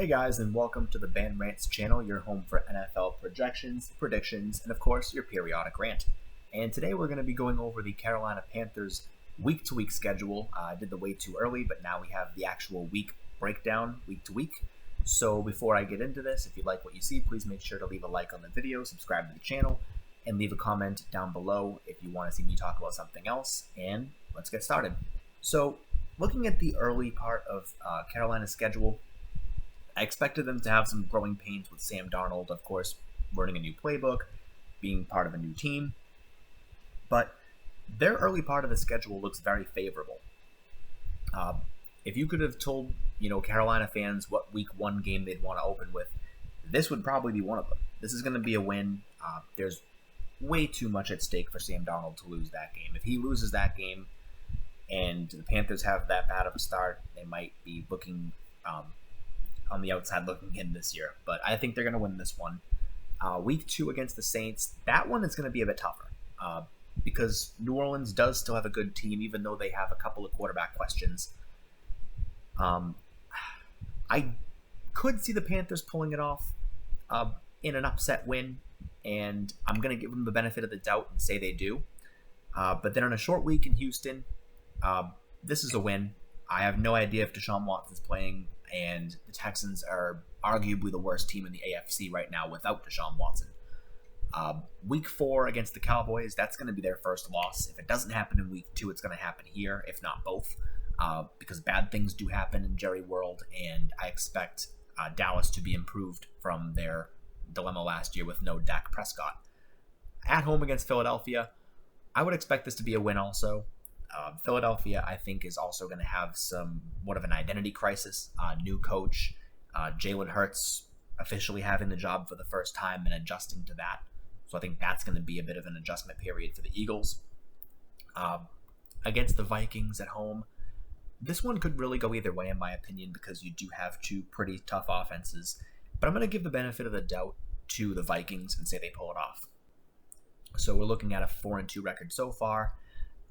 Hey guys, and welcome to the Band Rants channel, your home for NFL projections, predictions, and of course, your periodic rant. And today we're going to be going over the Carolina Panthers week-to-week schedule. I did the way too early, but now we have the actual week breakdown, week to week. So before I get into this, if you like what you see, please make sure to leave a like on the video, subscribe to the channel, and leave a comment down below if you want to see me talk about something else. And let's get started. So looking at the early part of Carolina's schedule, I expected them to have some growing pains with Sam Darnold, of course, learning a new playbook, being part of a new team. But their early part of the schedule looks very favorable. If you could have told, Carolina fans what week one game they'd want to open with, this would probably be one of them. This is going to be a win. There's way too much at stake for Sam Darnold to lose that game. If he loses that game and the Panthers have that bad of a start, they might be looking on the outside looking in this year. But I think they're going to win this one. Week 2 against the Saints, that one is going to be a bit tougher because New Orleans does still have a good team, even though they have a couple of quarterback questions. I could see the Panthers pulling it off in an upset win, and I'm going to give them the benefit of the doubt and say they do. But then on a short week in Houston, this is a win. I have no idea if Deshaun Watson's playing, and the Texans are arguably the worst team in the AFC right now without Deshaun Watson. Week 4 against the Cowboys, that's going to be their first loss. If it doesn't happen in week 2, it's going to happen here, if not both, because bad things do happen in Jerry World, and I expect Dallas to be improved from their dilemma last year with no Dak Prescott. At home against Philadelphia, I would expect this to be a win also. Philadelphia, I think, is also going to have somewhat of an identity crisis. New coach, Jalen Hurts officially having the job for the first time and adjusting to that. So I think that's going to be a bit of an adjustment period for the Eagles. Against the Vikings at home, this one could really go either way, in my opinion, because you do have two pretty tough offenses. But I'm going to give the benefit of the doubt to the Vikings and say they pull it off. So we're looking at a 4-2 record so far.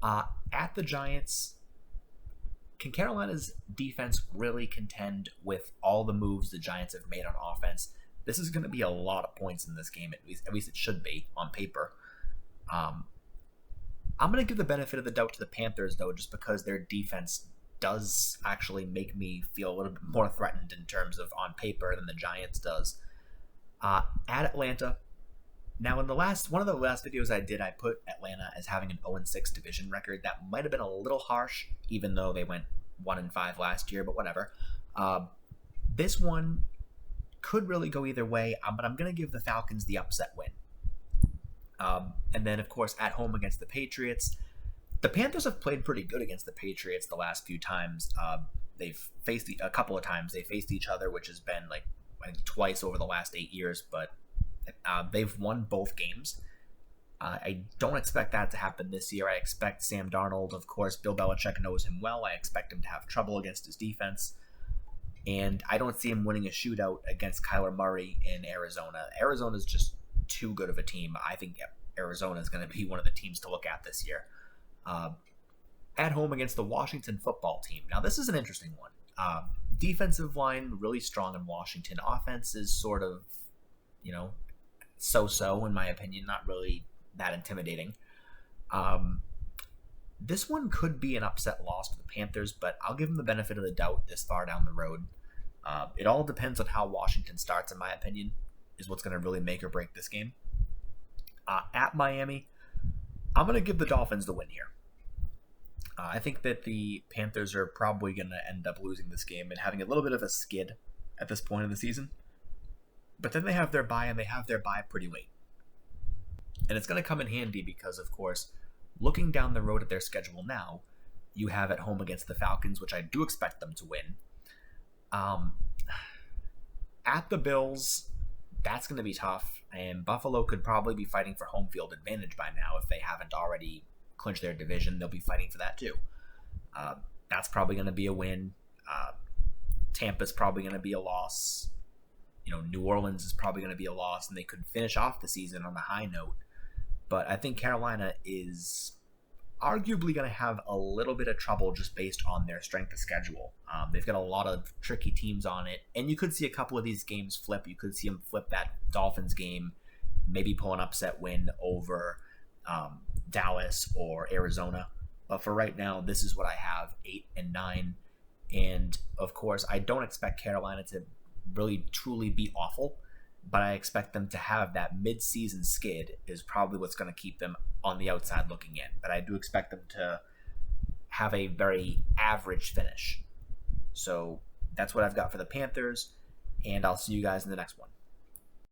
At the Giants, can Carolina's defense really contend with all the moves the Giants have made on offense? This is going to be a lot of points in this game, at least it should be on paper. I'm going to give the benefit of the doubt to the Panthers, though, just because their defense does actually make me feel a little bit more threatened in terms of on paper than the Giants does. At Atlanta, now, in one of the last videos I did, I put Atlanta as having an 0-6 division record. That might have been a little harsh, even though they went 1-5 last year, but whatever. This one could really go either way, but I'm going to give the Falcons the upset win. And then, of course, at home against the Patriots, the Panthers have played pretty good against the Patriots the last few times. They've faced a couple of times. They faced each other, which has been I think twice over the last 8 years, but they've won both games. I don't expect that to happen this year. I expect Sam Darnold, of course, Bill Belichick knows him well. I expect him to have trouble against his defense. And I don't see him winning a shootout against Kyler Murray in Arizona. Arizona's just too good of a team. I think Arizona is going to be one of the teams to look at this year. At home against the Washington football team. Now, this is an interesting one. Defensive line, really strong in Washington. Offense is sort of, so-so, in my opinion, not really that intimidating. This one could be an upset loss to the Panthers, but I'll give them the benefit of the doubt this far down the road. It all depends on how Washington starts, in my opinion, is what's going to really make or break this game. At Miami, I'm going to give the Dolphins the win here. I think that the Panthers are probably going to end up losing this game and having a little bit of a skid at this point of the season. But then they have their bye, and they have their bye pretty late. And it's going to come in handy because, of course, looking down the road at their schedule now, you have at home against the Falcons, which I do expect them to win. At the Bills, that's going to be tough, and Buffalo could probably be fighting for home field advantage by now if they haven't already clinched their division. They'll be fighting for that too. That's probably going to be a win. Tampa's probably going to be a loss. New Orleans is probably going to be a loss, and they could finish off the season on a high note. But I think Carolina is arguably going to have a little bit of trouble just based on their strength of schedule. They've got a lot of tricky teams on it, and you could see a couple of these games flip. You could see them flip that Dolphins game, maybe pull an upset win over Dallas or Arizona. But for right now, this is what I have: 8-9, and of course, I don't expect Carolina to really truly be awful, but I expect them to have that mid-season skid is probably what's going to keep them on the outside looking in. But I do expect them to have a very average finish. So that's what I've got for the Panthers, and I'll see you guys in the next one.